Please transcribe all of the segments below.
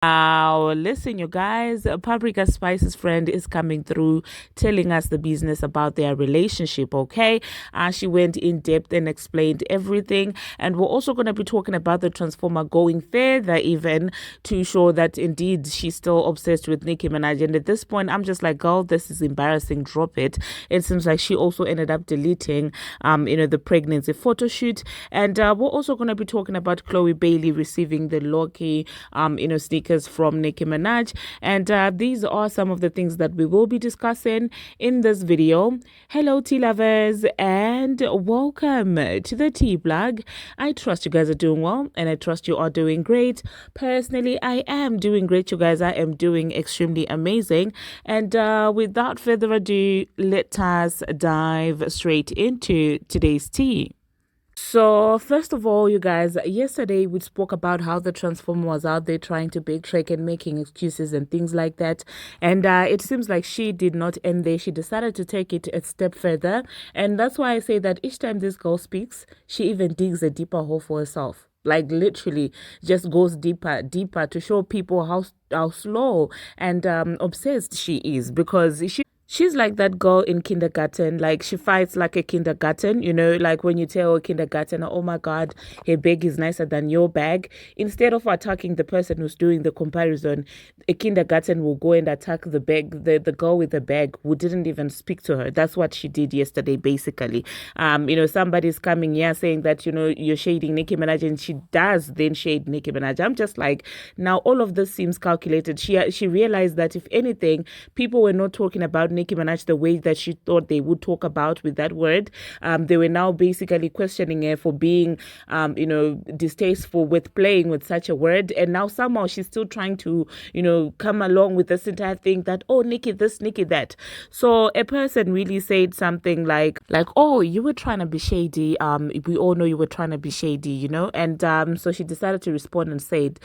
Now, listen, you guys, Paprika Spice's friend is coming through telling us the business about their relationship, okay? She went in depth and explained everything. And we're also going to be talking about the Transformer going further, even to show that indeed she's still obsessed with Nicki Minaj. And at this point, I'm just like, girl, this is embarrassing. Drop it. It seems like she also ended up deleting, the pregnancy photo shoot. And we're also going to be talking about Chloe Bailey receiving the Loki, sneakers from Nicki Minaj. And these are some of the things that we will be discussing in this video. Hello, tea lovers, and welcome to the tea blog. I trust you guys are doing well, and I trust you are doing great. Personally, I am doing great, you guys. I am doing extremely amazing. And without further ado, let us dive straight into today's tea. So, first of all, you guys, yesterday we spoke about how the Transformer was out there trying to backtrack and making excuses and things like that. And it seems like she did not end there. She decided to take it a step further. And that's why I say that each time this girl speaks, she even digs a deeper hole for herself. Like literally just goes deeper to show people how slow and obsessed she is, because she's like that girl in kindergarten. Like, she fights like a kindergarten, like when you tell a kindergarten, oh my God, her bag is nicer than your bag. Instead of attacking the person who's doing the comparison, a kindergarten will go and attack the bag, the girl with the bag who didn't even speak to her. That's what she did yesterday, basically. Somebody's coming here saying that, you're shading Nicki Minaj, and she does then shade Nicki Minaj. I'm just like, now all of this seems calculated. She realized that if anything, people were not talking about Nicki Minaj the way that she thought they would talk about with that word. They were now basically questioning her for being, distasteful with playing with such a word. And now somehow she's still trying to, come along with this entire thing that, oh, Nicki this, Nicki that. So a person really said something like, oh, you were trying to be shady. We all know you were trying to be shady, And so she decided to respond and said,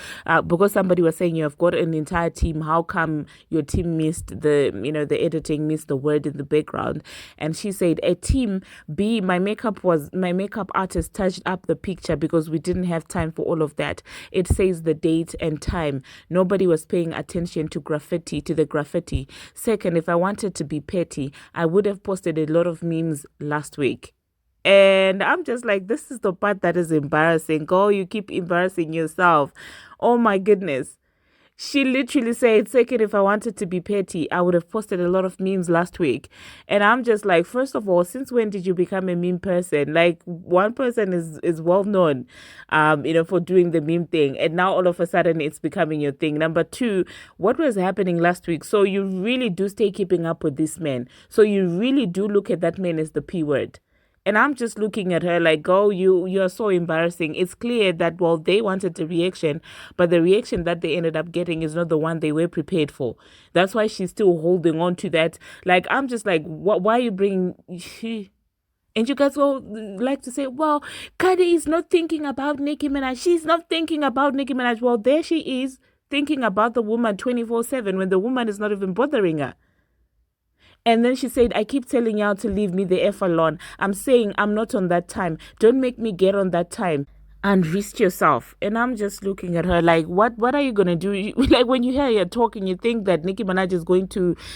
because somebody was saying you have got an entire team, how come your team missed the editing, missed the word in the background? And she said, a team B, my makeup artist touched up the picture because we didn't have time for all of that. It says the date and time. Nobody was paying attention to the graffiti. Second, if I wanted to be petty, I would have posted a lot of memes last week. And I'm just like, this is the part that is embarrassing. Girl, you keep embarrassing yourself. Oh my goodness. She literally said, second, if I wanted to be petty, I would have posted a lot of memes last week. And I'm just like, first of all, since when did you become a meme person? Like, one person is well known, for doing the meme thing. And now all of a sudden it's becoming your thing. Number two, what was happening last week? So you really do stay keeping up with this man. So you really do look at that man as the P word. And I'm just looking at her like, oh, you're so embarrassing. It's clear that, well, they wanted the reaction, but the reaction that they ended up getting is not the one they were prepared for. That's why she's still holding on to that. Like, I'm just like, why are you bringing... And you guys will like to say, well, Cardi is not thinking about Nicki Minaj. She's not thinking about Nicki Minaj. Well, there she is thinking about the woman 24/7 when the woman is not even bothering her. And then she said, I keep telling y'all to leave me the F alone. I'm saying I'm not on that time. Don't make me get on that time. And risk yourself. And I'm just looking at her like, what are you going to do? Like, when you hear her talking, you think that Nicki Minaj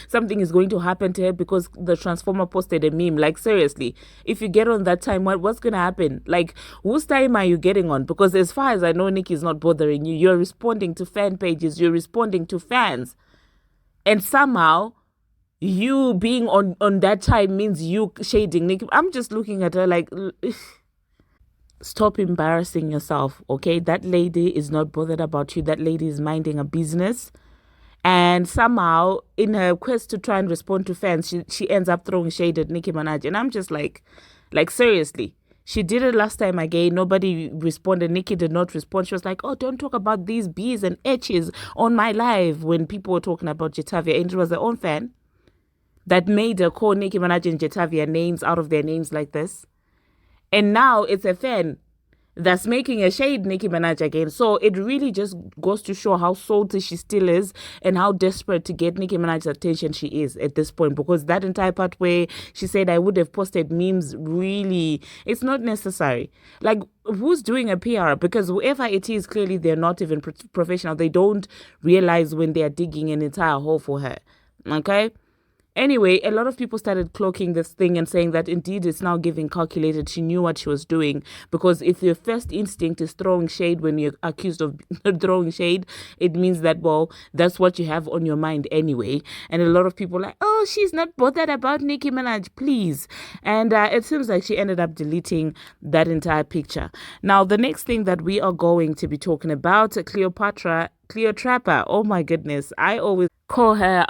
something is going to happen to her because the Transformer posted a meme. Like, seriously, if you get on that time, what's going to happen? Like, whose time are you getting on? Because as far as I know, Nicki's not bothering you. You're responding to fan pages. You're responding to fans. And somehow... you being on that time means you shading Nicki. I'm just looking at her like, stop embarrassing yourself, okay? That lady is not bothered about you. That lady is minding a business. And somehow, in her quest to try and respond to fans, she ends up throwing shade at Nicki Minaj. And I'm just like seriously. She did it last time again. Nobody responded. Nicki did not respond. She was like, oh, don't talk about these B's and H's on my live when people were talking about Jetavia. And it was her own fan that made her call Nicki Minaj and Jetavia names out of their names like this. And now it's a fan that's making a shade Nicki Minaj again. So it really just goes to show how salty she still is and how desperate to get Nicki Minaj's attention she is at this point. Because that entire part where she said I would have posted memes, really, it's not necessary. Like, who's doing a PR? Because whoever it is, clearly they're not even professional. They don't realize when they are digging an entire hole for her. Okay? Anyway, a lot of people started cloaking this thing and saying that indeed it's now giving calculated. She knew what she was doing, because if your first instinct is throwing shade when you're accused of throwing shade, it means that, well, that's what you have on your mind anyway. And a lot of people are like, oh, she's not bothered about Nicki Minaj, please. And it seems like she ended up deleting that entire picture. Now, the next thing that we are going to be talking about, Cleopatra. Oh my goodness. I always call her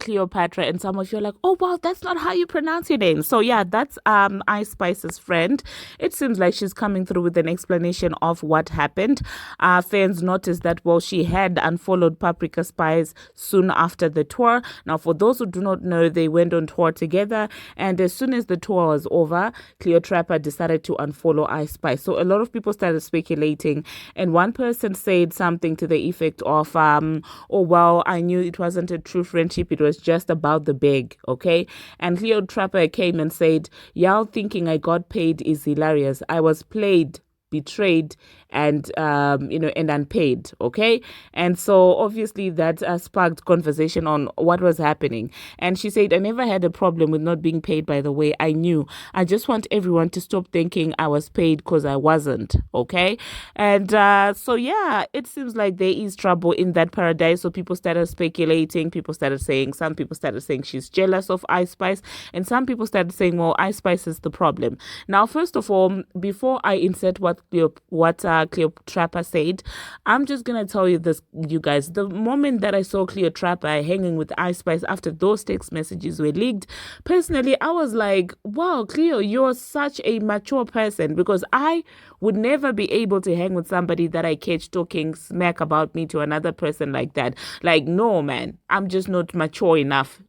Cleopatra, and some of you are like, oh wow, that's not how you pronounce your name. So yeah, that's Ice Spice's friend. It seems like she's coming through with an explanation of what happened. Fans noticed that, well, she had unfollowed Paprika Spice soon after the tour. Now, for those who do not know, they went on tour together, and as soon as the tour was over, Cleopatra decided to unfollow Ice Spice. So a lot of people started speculating, and one person said something to the effect of oh well, I knew it wasn't a true friendship, it was just about the bag. Okay. And Cleopatra came and said, y'all thinking I got paid is hilarious. I was played, betrayed, and and unpaid. Okay. And so obviously that sparked conversation on what was happening. And she said, I never had a problem with not being paid, by the way. I knew. I just want everyone to stop thinking I was paid, because I wasn't. Okay. And so yeah, it seems like there is trouble in that paradise. So people started speculating. Some people started saying she's jealous of Ice Spice, and some people started saying, well, Ice Spice is the problem. Now, first of all, before I insert what Cleopatra said, I'm just gonna tell you this, you guys. The moment that I saw Cleopatra hanging with Ice Spice after those text messages were leaked, personally, I was like, wow, Cleo, you're such a mature person, because I would never be able to hang with somebody that I catch talking smack about me to another person like that. Like, no, man, I'm just not mature enough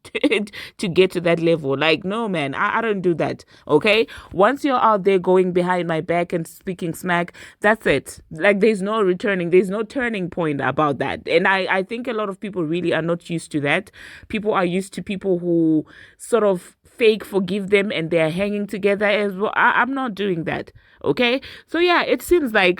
to get to that level. Like, no, man, I don't do that. Okay. Once you're out there going behind my back and speaking smack, that's it. Like, there's no returning. There's no turning point about that. And I think a lot of people really are not used to that. People are used to people who sort of fake forgive them and they're hanging together as well. I'm not doing that. Okay. So yeah, it seems like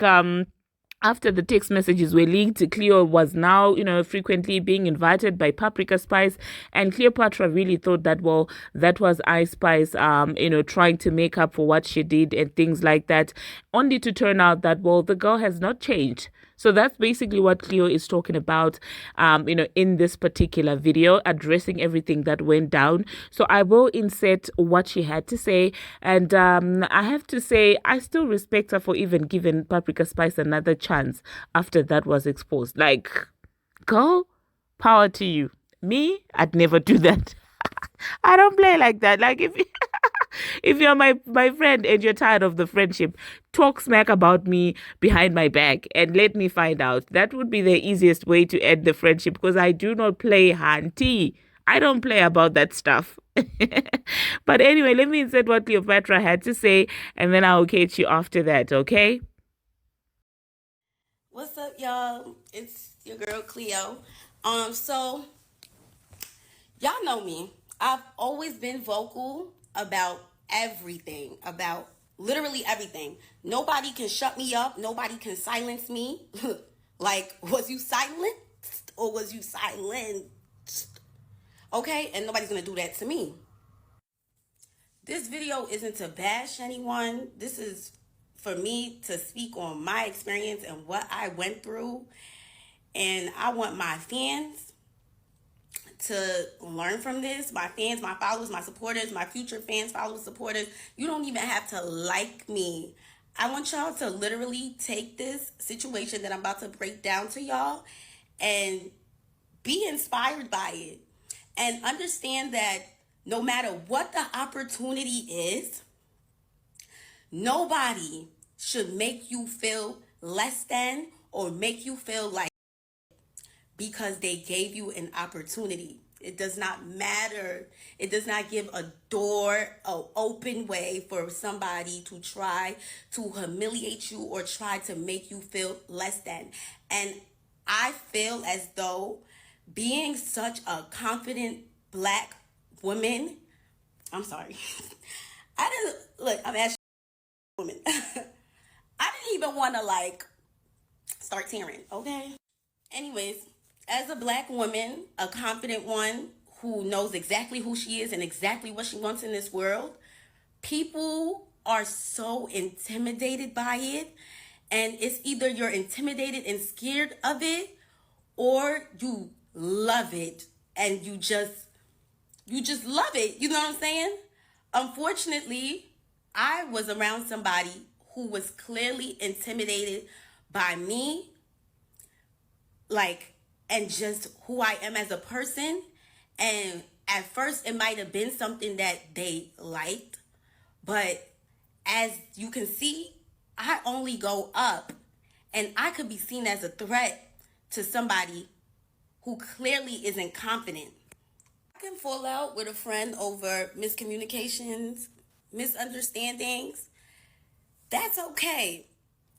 after the text messages were leaked, Cleo was now, frequently being invited by Paprika Spice, and Cleopatra really thought that, well, that was Ice Spice, trying to make up for what she did and things like that, only to turn out that, well, the girl has not changed. So that's basically what Cleo is talking about, in this particular video, addressing everything that went down. So I will insert what she had to say. And I have to say, I still respect her for even giving Paprika Spice another chance after that was exposed. Like, girl, power to you. Me, I'd never do that. I don't play like that. Like, if you're my friend and you're tired of the friendship, talk smack about me behind my back and let me find out. That would be the easiest way to end the friendship, because I do not play hanty. I don't play about that stuff. But anyway, let me insert what Cleopatra had to say, and then I'll catch you after that, okay? What's up, y'all? It's your girl Cleo. So y'all know me. I've always been vocal about everything, about literally everything. Nobody can shut me up. Nobody can silence me. Like, was you silenced or was you silenced? Okay, and nobody's gonna do that to me. This video isn't to bash anyone. This is for me to speak on my experience and what I went through. And I want my fans to learn from this. My fans, my followers, my supporters, my future fans, followers, supporters. You don't even have to like me. I want y'all to literally take this situation that I'm about to break down to y'all and be inspired by it. And understand that no matter what the opportunity is, nobody should make you feel less than or make you feel like because they gave you an opportunity. It does not matter. It does not give a door, an open way for somebody to try to humiliate you or try to make you feel less than. And I feel as though being such a confident black woman, I'm sorry. I didn't, look, I'm actually a woman. I didn't even want to like start tearing, okay? Anyways, as a black woman, a confident one who knows exactly who she is and exactly what she wants in this world, people are so intimidated by it. And it's either you're intimidated and scared of it, or you love it and you just love it. You know what I'm saying? Unfortunately, I was around somebody who was clearly intimidated by me, like, and just who I am as a person. And at first it might have been something that they liked, but as you can see, I only go up, and I could be seen as a threat to somebody who clearly isn't confident. I can fall out with a friend over miscommunications, misunderstandings. That's okay.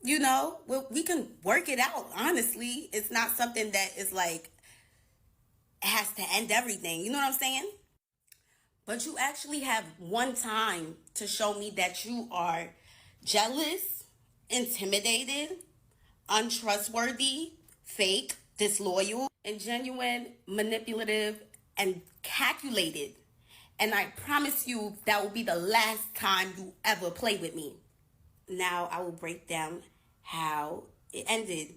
You know, we can work it out. Honestly, it's not something that is like has to end everything. You know what I'm saying? But you actually have one time to show me that you are jealous, intimidated, untrustworthy, fake, disloyal, and genuine, manipulative, and calculated. And I promise you that will be the last time you ever play with me. Now I will break down how it ended.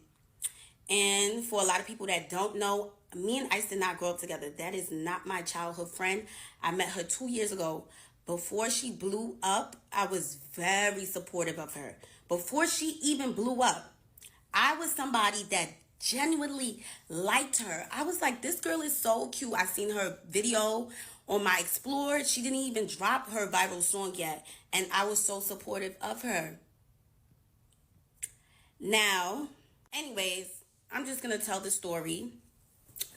And for a lot of people that don't know, me and Ice did not grow up together. That is not my childhood friend. I met her 2 years ago. Before she blew up, I was very supportive of her. Before she even blew up, I was somebody that genuinely liked her. I was like, this girl is so cute. I seen her video on my Explore. She didn't even drop her viral song yet. And I was so supportive of her. Now, anyways, I'm just going to tell the story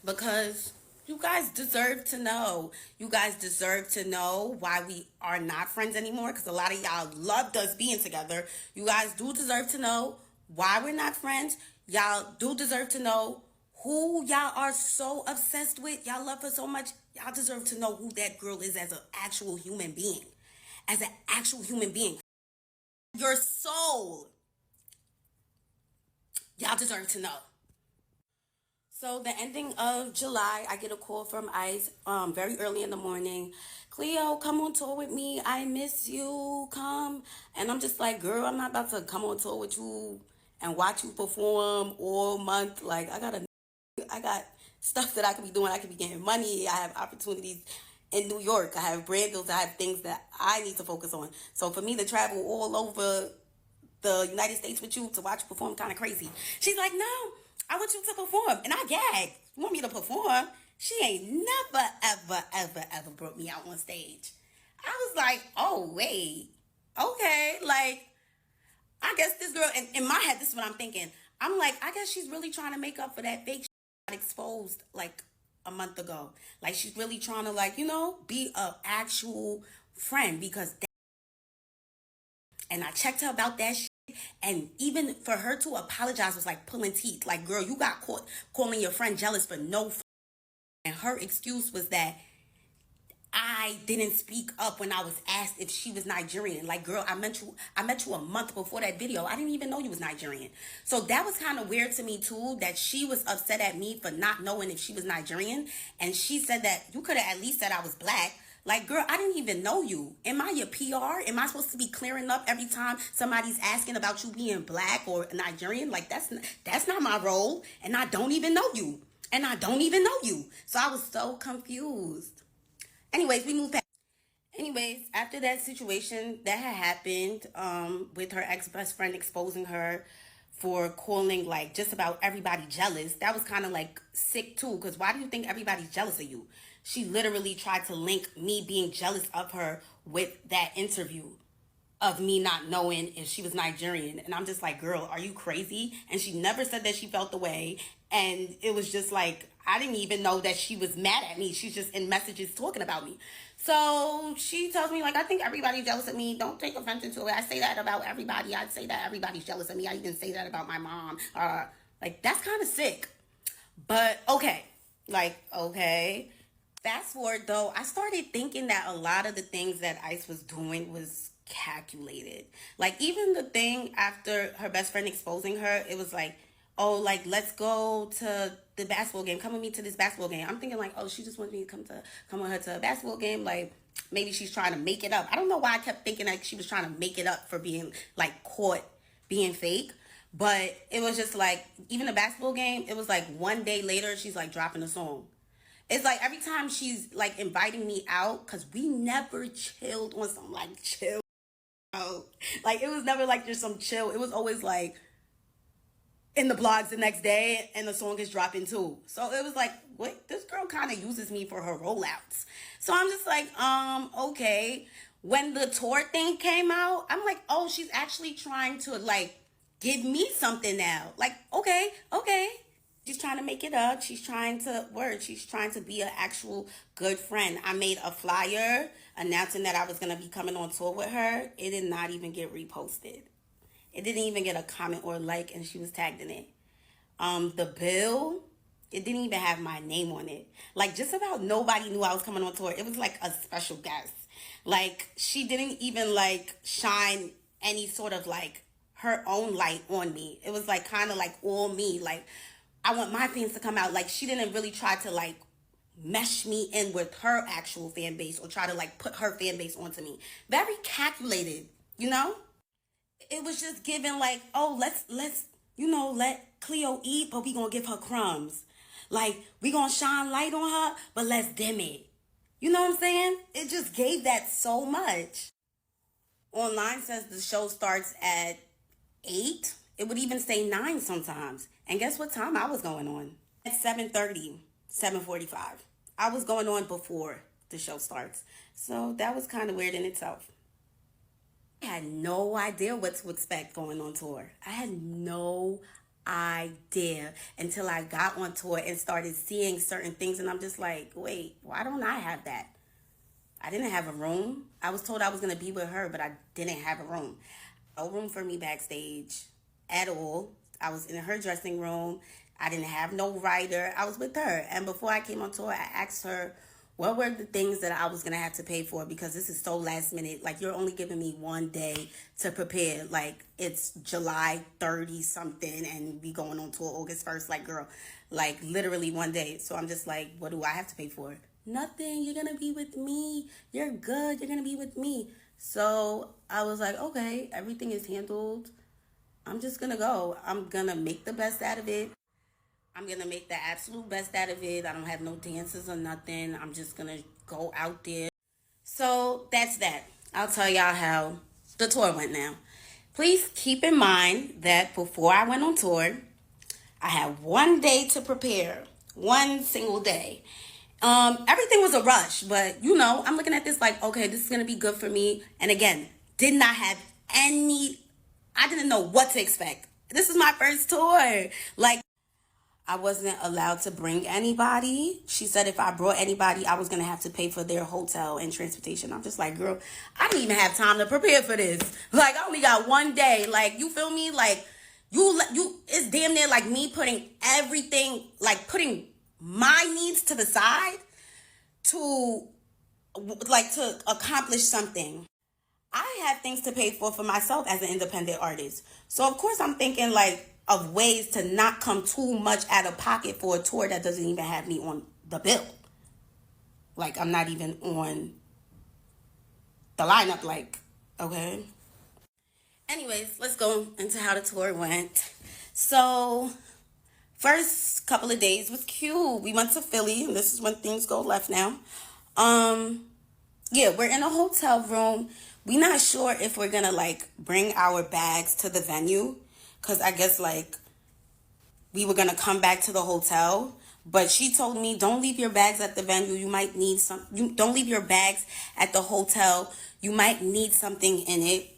because you guys deserve to know. You guys deserve to know why we are not friends anymore, because a lot of y'all loved us being together. You guys do deserve to know why we're not friends. Y'all do deserve to know who y'all are so obsessed with. Y'all love her so much. Y'all deserve to know who that girl is as an actual human being. As an actual human being. Your soul. Y'all deserve to know. So the ending of July, I get a call from Ice very early in the morning. Cleo, come on tour with me. I miss you. Come. And I'm just like, girl, I'm not about to come on tour with you and watch you perform all month. Like, I got stuff that I could be doing. I could be getting money. I have opportunities in New York. I have brand deals. I have things that I need to focus on. So for me to travel all over the United States with you to watch you perform kind of crazy. She's like, no, I want you to perform. And I gagged. You want me to perform? She ain't never, ever, ever, ever brought me out on stage. I was like, oh, wait. Okay. Like, I guess this girl, and in my head, this is what I'm thinking. I'm like, I guess she's really trying to make up for that fake got exposed like a month ago. Like, she's really trying to, like, you know, be a actual friend because that. And I checked her about that shit. And even for her to apologize was like pulling teeth. Like, girl, you got caught calling your friend jealous for no. And her excuse was that I didn't speak up when I was asked if she was Nigerian. Like, girl, I met you a month before that video. I didn't even know you was Nigerian. So that was kind of weird to me too, that she was upset at me for not knowing if she was Nigerian. And she said that you could have at least said I was black. Like, girl, I didn't even know you. Am I your PR? Am I supposed to be clearing up every time somebody's asking about you being black or Nigerian? Like, that's not my role. And I don't even know you. And I don't even know you. So I was so confused. Anyways, we moved past. Anyways, after that situation that had happened with her ex-best friend exposing her for calling like just about everybody jealous, that was kind of like sick too, because why do you think everybody's jealous of you? She literally tried to link me being jealous of her with that interview of me not knowing if she was Nigerian. And I'm just like, girl, are you crazy? And she never said that she felt the way. And it was just like, I didn't even know that she was mad at me. She's just in messages talking about me. So she tells me, like, I think everybody's jealous of me. Don't take offense to it. I say that about everybody. I say that everybody's jealous of me. I even say that about my mom. Like, that's kind of sick. But okay. Like, okay. Fast forward though, I started thinking that a lot of the things that Ice was doing was calculated. Like, even the thing after her best friend exposing her, it was like, oh, like, let's go to the basketball game. Come with me to this basketball game. I'm thinking like, oh, she just wants me to come with her to a basketball game. Like, maybe she's trying to make it up. I don't know why I kept thinking like she was trying to make it up for being like caught being fake. But it was just like, even the basketball game, it was like one day later, she's like dropping a song. It's like every time she's like inviting me out, because we never chilled on some like chill. Like, it was never like just some chill. It was always like in the blogs the next day and the song is dropping too. So it was like, wait, this girl kind of uses me for her rollouts. So I'm just like, okay. When the tour thing came out, I'm like, oh, she's actually trying to like give me something now. Like, okay. She's trying to make it up. She's trying to be an actual good friend. I made a flyer announcing that I was going to be coming on tour with her. It did not even get reposted. It didn't even get a comment or like, and she was tagged in it. The bill, it didn't even have my name on it. Like, just about nobody knew I was coming on tour. It was like a special guest. Like, she didn't even like shine any sort of like her own light on me. It was like kind of like all me. Like, I want my fans to come out. Like, she didn't really try to like mesh me in with her actual fan base or try to like put her fan base onto me. Very calculated, you know? It was just given like, oh, let's let Cleo eat, but we gonna give her crumbs. Like, we gonna shine light on her, but let's dim it. You know what I'm saying? It just gave that so much. Online says the show starts at 8. It would even say 9 sometimes. And guess what time I was going on? At 7:30, 7:45. I was going on before the show starts. So that was kind of weird in itself. I had no idea what to expect going on tour. I had no idea until I got on tour and started seeing certain things. And I'm just like, wait, why don't I have that? I didn't have a room. I was told I was going to be with her, but I didn't have a room. No room for me backstage at all. I was in her dressing room. I didn't have no writer. I was with her. And before I came on tour, I asked her, what were the things that I was going to have to pay for? Because this is so last minute. Like, you're only giving me one day to prepare. Like, it's July 30 something and we going on tour August 1st. Like, girl, like literally one day. So I'm just like, what do I have to pay for? Nothing. You're going to be with me. You're good. You're going to be with me. So I was like, okay, everything is handled. I'm just going to go. I'm going to make the best out of it. I'm going to make the absolute best out of it. I don't have no dances or nothing. I'm just going to go out there. So that's that. I'll tell y'all how the tour went now. Please keep in mind that before I went on tour, I had one day to prepare. One single day. Everything was a rush, but you know, I'm looking at this like, okay, this is going to be good for me. And again, did not have I didn't know what to expect. This is my first tour. Like, I wasn't allowed to bring anybody. She said if I brought anybody, I was going to have to pay for their hotel and transportation. I'm just like, girl, I didn't even have time to prepare for this. Like, I only got one day. Like, you feel me? Like, you, it's damn near like me putting everything, like putting my needs to the side to accomplish something. I have things to pay for myself as an independent artist. So, of course, I'm thinking, like, of ways to not come too much out of pocket for a tour that doesn't even have me on the bill. Like, I'm not even on the lineup, like, okay. Anyways, let's go into how the tour went. So, first couple of days was cute. We went to Philly, and this is when things go left now. Yeah, we're in a hotel room. We're not sure if we're gonna like bring our bags to the venue, because I guess like we were gonna come back to the hotel. But she told me, don't leave your bags at the venue. You might need don't leave your bags at the hotel. You might need something in it.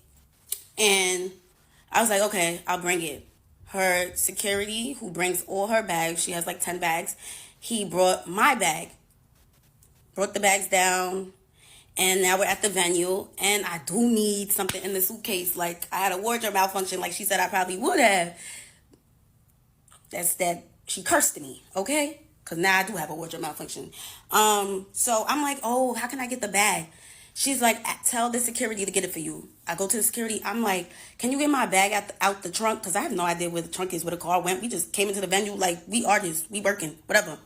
And I was like, okay, I'll bring it. Her security, who brings all her bags, she has like 10 bags, he brought my bag, brought the bags down, and now we're at the venue, and I do need something in the suitcase. Like, I had a wardrobe malfunction, like she said I probably would have. That's that she cursed me, okay? Because now I do have a wardrobe malfunction. So I'm like, oh, how can I get the bag? She's like, tell the security to get it for you. I go to the security. I'm like, can you get my bag out the trunk? Because I have no idea where the trunk is, where the car went. We just came into the venue like we artists, we working, whatever.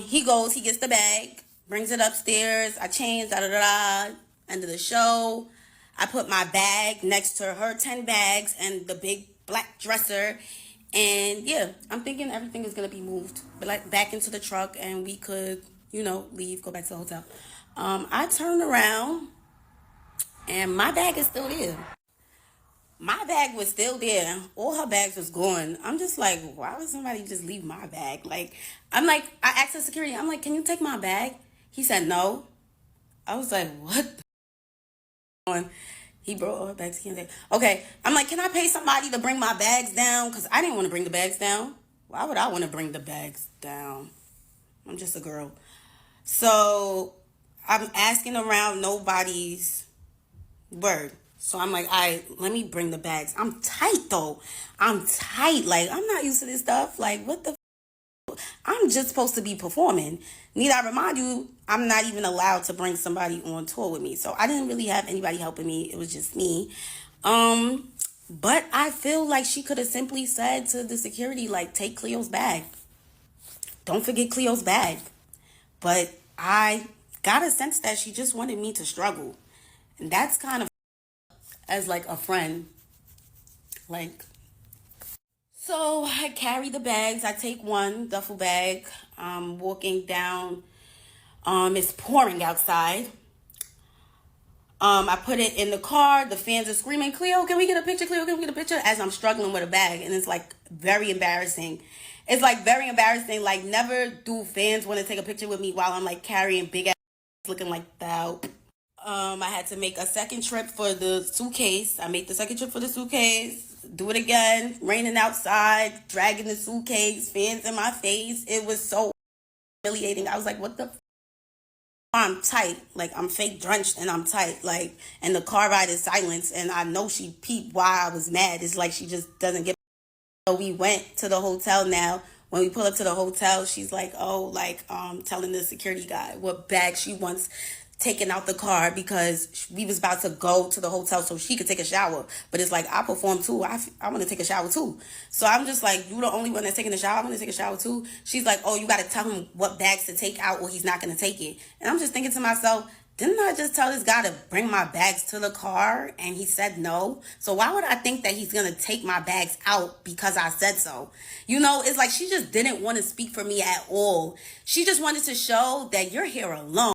He goes, he gets the bag, brings it upstairs. I change, da da da da. End of the show. I put my bag next to her 10 bags and the big black dresser. And yeah, I'm thinking everything is gonna be moved, but like back into the truck, and we could, leave, go back to the hotel. I turned around, and my bag is still there. My bag was still there. All her bags was gone. I'm just like, why would somebody just leave my bag? Like, I asked the security, I'm like, can you take my bag? He said no. I was like, what the He brought all her bags. He can't take. Okay, I'm like, can I pay somebody to bring my bags down? Because I didn't want to bring the bags down. Why would I want to bring the bags down? I'm just a girl. So I'm asking around, nobody's word. So I'm like, all right, let me bring the bags. I'm tight, though. I'm tight. Like, I'm not used to this stuff. Like, what the I'm just supposed to be performing. Need I remind you, I'm not even allowed to bring somebody on tour with me. So I didn't really have anybody helping me. It was just me. But I feel like she could have simply said to the security, like, take Cleo's bag. Don't forget Cleo's bag. But I got a sense that she just wanted me to struggle. And that's kind of as like a friend. Like, so I carry the bags. I take one duffel bag. I'm walking down. It's pouring outside. I put it in the car. The fans are screaming, Cleo, can we get a picture? Cleo, can we get a picture? As I'm struggling with a bag. And it's like very embarrassing. It's like very embarrassing. Like, never do fans want to take a picture with me while I'm like carrying big ass looking like that. I had to make a second trip for the suitcase. I made the second trip for the suitcase. Do it again. Raining outside. Dragging the suitcase. Fans in my face. It was so humiliating. I was like, what the I'm tight. Like, I'm fake drenched and I'm tight. Like, and the car ride is silence. And I know she peeped why I was mad. It's like she just doesn't get. So we went to the hotel now. When we pull up to the hotel, she's like, telling the security guy what bag she wants taken out the car because we was about to go to the hotel so she could take a shower. But it's like, I perform too. I want to take a shower too. So I'm just like, you the only one that's taking a shower? I want to take a shower too. She's like, oh, you got to tell him what bags to take out or he's not going to take it. And I'm just thinking to myself, didn't I just tell this guy to bring my bags to the car and he said no? So why would I think that he's going to take my bags out because I said so? It's like she just didn't want to speak for me at all. She just wanted to show that you're here alone.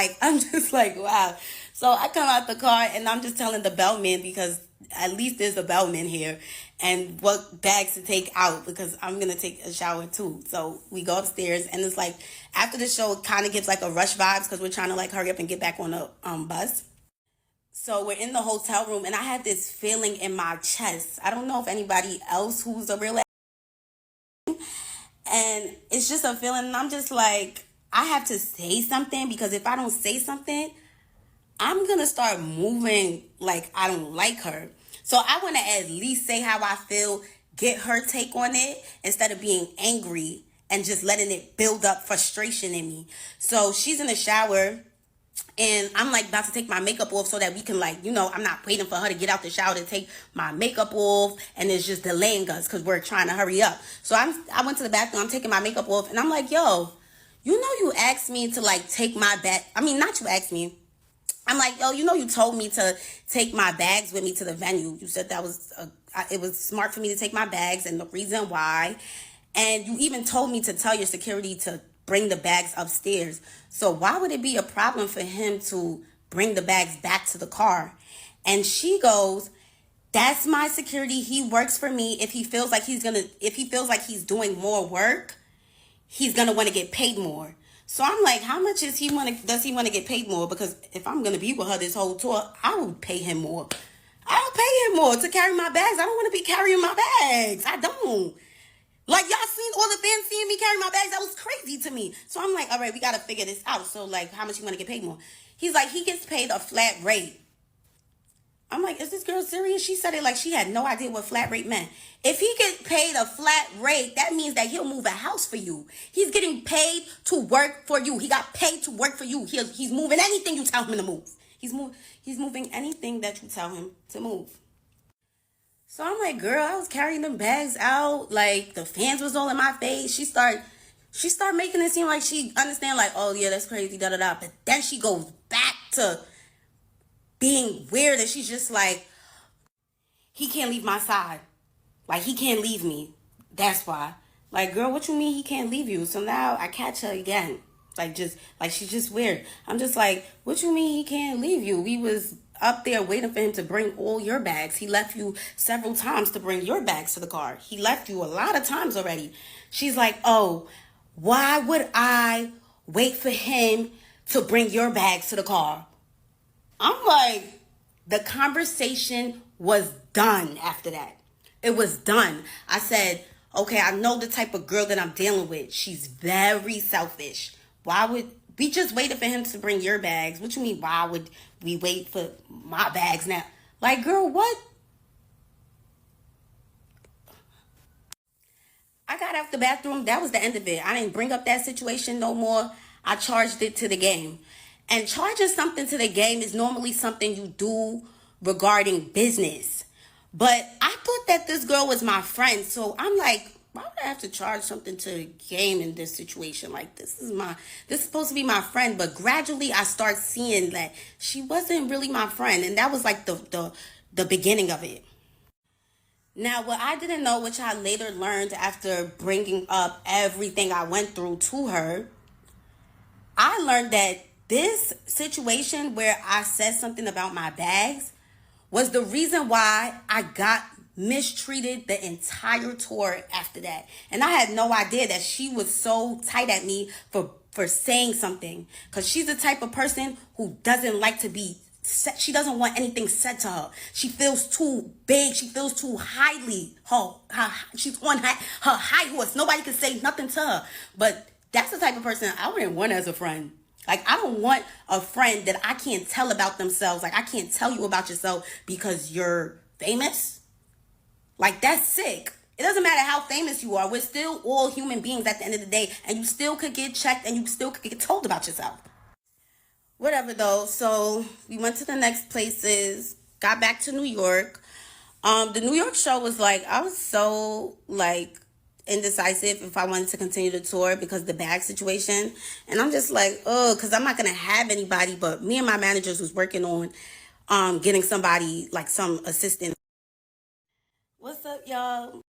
Like, I'm just like, wow. So I come out the car and I'm just telling the bellman, because at least there's a bellman here, and what bags to take out because I'm going to take a shower too. So we go upstairs and it's like after the show, it kind of gives like a rush vibes because we're trying to like hurry up and get back on the bus. So we're in the hotel room and I had this feeling in my chest. I don't know if anybody else who's a real and it's just a feeling, and I'm just like, I have to say something, because if I don't say something, I'm going to start moving like I don't like her. So I want to at least say how I feel, get her take on it, instead of being angry and just letting it build up frustration in me. So she's in the shower and I'm like about to take my makeup off so that we can I'm not waiting for her to get out the shower to take my makeup off, and it's just delaying us because we're trying to hurry up. So I went to the bathroom, I'm taking my makeup off, and I'm like, yo, you asked me to take my bag. I mean, not you asked me. I'm like, yo, you told me to take my bags with me to the venue. You said that it was smart for me to take my bags and the reason why. And you even told me to tell your security to bring the bags upstairs. So why would it be a problem for him to bring the bags back to the car? And she goes, that's my security. He works for me. If he feels like he's doing more work, he's going to want to get paid more. So I'm like, how much does he want to get paid more? Because if I'm going to be with her this whole tour, I would pay him more. I'll pay him more to carry my bags. I don't want to be carrying my bags. I don't. Like, y'all seen all the fans seeing me carry my bags? That was crazy to me. So I'm like, all right, we got to figure this out. So, like, how much you want to get paid more? He's like, he gets paid a flat rate. I'm like, is this girl serious? She said it like she had no idea what flat rate meant. If he gets paid a flat rate, that means that he'll move a house for you. He's getting paid to work for you. He got paid to work for you. He's moving anything you tell him to move. He's moving anything that you tell him to move. So I'm like, girl, I was carrying them bags out. Like, the fans was all in my face. She started making it seem like she understand, like, oh yeah, that's crazy, da da da. But then she goes back to being weird, and she's just like, he can't leave my side. Like, he can't leave me. That's why. Like, girl, what you mean he can't leave you? So now I catch her again. Like, she's just weird. I'm just like, what you mean he can't leave you? We was up there waiting for him to bring all your bags. He left you several times to bring your bags to the car. He left you a lot of times already. She's like, oh, why would I wait for him to bring your bags to the car? I'm like, the conversation was done after that. It was done. I said, okay, I know the type of girl that I'm dealing with. She's very selfish. Why would we just waited for him to bring your bags? What you mean, why would we wait for my bags now? Like, girl, what? I got out the bathroom. That was the end of it. I didn't bring up that situation no more. I charged it to the game. And charging something to the game is normally something you do regarding business. But I thought that this girl was my friend. So I'm like, why would I have to charge something to the game in this situation? Like, this is supposed to be my friend. But gradually I start seeing that she wasn't really my friend. And that was like the beginning of it. Now, what I didn't know, which I later learned after bringing up everything I went through to her, I learned that this situation where I said something about my bags was the reason why I got mistreated the entire tour after that. And I had no idea that she was so tight at me for saying something. Because she's the type of person who doesn't like to be said. She doesn't want anything said to her. She feels too big. She feels too highly. She's on her high horse. Nobody can say nothing to her. But that's the type of person I wouldn't want as a friend. Like, I don't want a friend that I can't tell about themselves. Like, I can't tell you about yourself because you're famous. Like, that's sick. It doesn't matter how famous you are. We're still all human beings at the end of the day. And you still could get checked and you still could get told about yourself. Whatever, though. So we went to the next places. Got back to New York. The New York show was like, I was so, like, indecisive if I wanted to continue the tour because the bag situation. And I'm just like, oh, because I'm not going to have anybody but me and my managers was working on getting somebody, like some assistant. What's up, y'all?